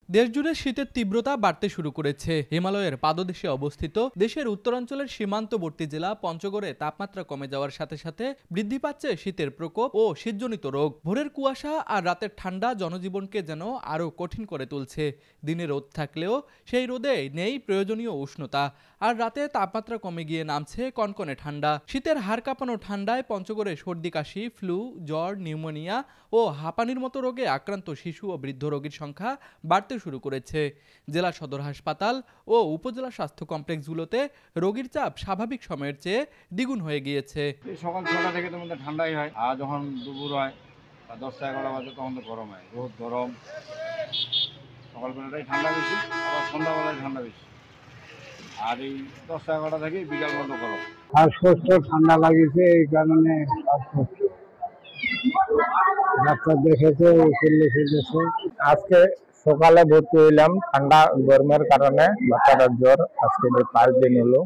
দেশজুড়ে শীতের তীব্রতা বাড়তে শুরু করেছে। হিমালয়ের পাদদেশে অবস্থিত দেশের উত্তরাঞ্চলের সীমান্তবর্তী জেলা পঞ্চগড়ে তাপমাত্রা কমে যাওয়ার সাথে সাথে বৃদ্ধি পাচ্ছে শীতের প্রকোপ ও শীতজনিত রোগ। ভোরের কুয়াশা আর রাতের ঠান্ডা জনজীবনকে যেন আরও কঠিন করে তুলছে। দিনে রোদ থাকলেও সেই রোদে নেই প্রয়োজনীয় উষ্ণতা, আর রাতে তাপমাত্রা কমে গিয়ে নামছে কনকনে ঠান্ডা। শীতের হাড় কাঁপানো ঠান্ডায় পঞ্চগড়ে সর্দি কাশি, ফ্লু, জ্বর, নিউমোনিয়া ও হাঁপানির মতো রোগে আক্রান্ত শিশু ও বৃদ্ধ রোগীর সংখ্যা বাড়তে শুরু করেছে। জেলা সদর হাসপাতাল ও উপজেলা স্বাস্থ্য কমপ্লেক্সগুলোতে রোগীর চাপ স্বাভাবিক সময়ের চেয়ে দ্বিগুণ হয়ে গিয়েছে। সকাল ৬টা থেকে তো মধ্যে ঠান্ডাই হয়, আর যখন দুপুর হয় ১০টা-১১টা বাজে তখন তো গরম হয়, রোদ গরম। সকালবেলাটাই ঠান্ডা বেশি, আবার সন্ধ্যাবেলায় ঠান্ডা বেশি, আর এই ১০টা-১১টা থেকে বিকাল পর্যন্ত গরম। শ্বাসকষ্ট ঠান্ডা লাগিয়েছে, এই কারণে শ্বাসকষ্ট। ডাক্তার দেখেছে, ফিরলে ফিরেছে। আজকে সকালে ভর্তি হইলাম, ঠান্ডা গরমের কারণে বাচ্চাটার জ্বর। আজকে ৫ দিন হলো,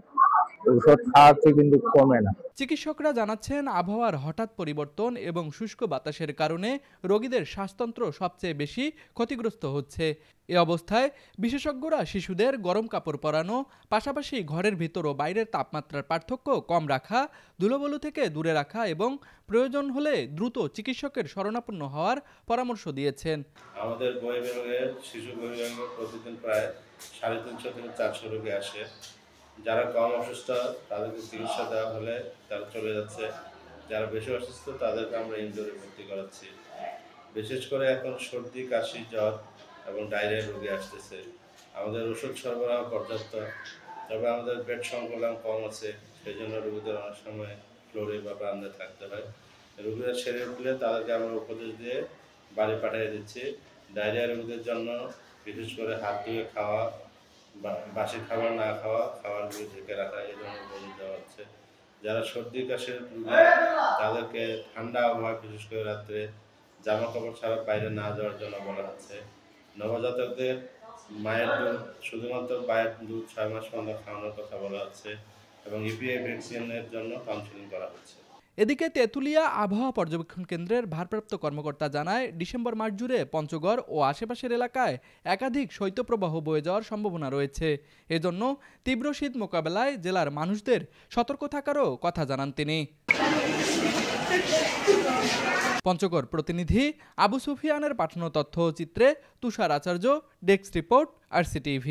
ওষুধ খাওয়াচ্ছে কিন্তু কমে না। চিকিৎসকরা জানাচ্ছেন, আবহাওয়ার হঠাৎ পরিবর্তন এবং শুষ্ক বাতাসের কারণে রোগীদের শ্বাসতন্ত্র সবচেয়ে বেশি ক্ষতিগ্রস্ত হচ্ছে। এ অবস্থায় বিশেষজ্ঞরা শিশুদের গরম কাপড় পরানো, পাশাপাশি ঘরের ভিতর ও বাইরের তাপমাত্রার পার্থক্য কম রাখা, ধুলোবালু থেকে দূরে রাখা এবং প্রয়োজন হলে দ্রুত চিকিৎসকের শরণাপন্ন হওয়ার পরামর্শ দিয়েছেন। আমাদের বিভাগে শিশু বিভাগে প্রতিদিন প্রায় 350 থেকে 400 রোগী আসে। যারা কম অসুস্থ তাদেরকে চিকিৎসা দেওয়া হলে তারা চলে যাচ্ছে, যারা বেশি অসুস্থ তাদেরকে আমরা ইনডোরে ভর্তি করাচ্ছি। বিশেষ করে এখন সর্দি, কাশি, জ্বর এবং ডায়রিয়া রোগী আসতেছে। আমাদের ওষুধ সরবরাহ পর্যাপ্ত, তবে আমাদের বেড সংকুলান কম আছে, সেই জন্য রোগীদের অনেক সময় ফ্লোরে বা বারান্দায় থাকতে হয়। রোগীরা সেরে উঠলে তাদেরকে আমরা উপদেশ দিয়ে বাড়ি পাঠিয়ে দিচ্ছি। ডায়রিয়া রোগীদের জন্য বিশেষ করে হাত ধুয়ে খাওয়া, বাসি খাবার না খাওয়া, খাবারগুলো ঢেকে রাখা, এই ধরনের উপদেশ দেওয়া হচ্ছে। যারা সর্দি কাশির রোগী তাদেরকে ঠান্ডা আবহাওয়া, বিশেষ করে রাত্রে জামা কাপড় ছাড়া বাইরে না যাওয়ার জন্য বলা হচ্ছে। নবজাতকদের মায়ের দুধ, শুধুমাত্র মায়ের দুধ ৬ মাস পর্যন্ত খাওয়ানোর কথা বলা হচ্ছে এবং ইপিআই ভ্যাকসিনের জন্য কাউন্সেলিং করা হচ্ছে। এদিকে তেঁতুলিয়া আবহাওয়া পর্যবেক্ষণ কেন্দ্রের ভারপ্রাপ্ত কর্মকর্তা জানায়, ডিসেম্বর মাস জুড়ে পঞ্চগড় ও আশেপাশের এলাকায় একাধিক শৈত্যপ্রবাহ বয়ে যাওয়ার সম্ভাবনা রয়েছে। এজন্য তীব্র শীত মোকাবেলায় জেলার মানুষদের সতর্ক থাকারও কথা জানান তিনি। পঞ্চগড় প্রতিনিধি আবু সুফিয়ানের পাঠানো তথ্য চিত্রে তুষার আচার্য, ডেস্ক রিপোর্ট, RCTV।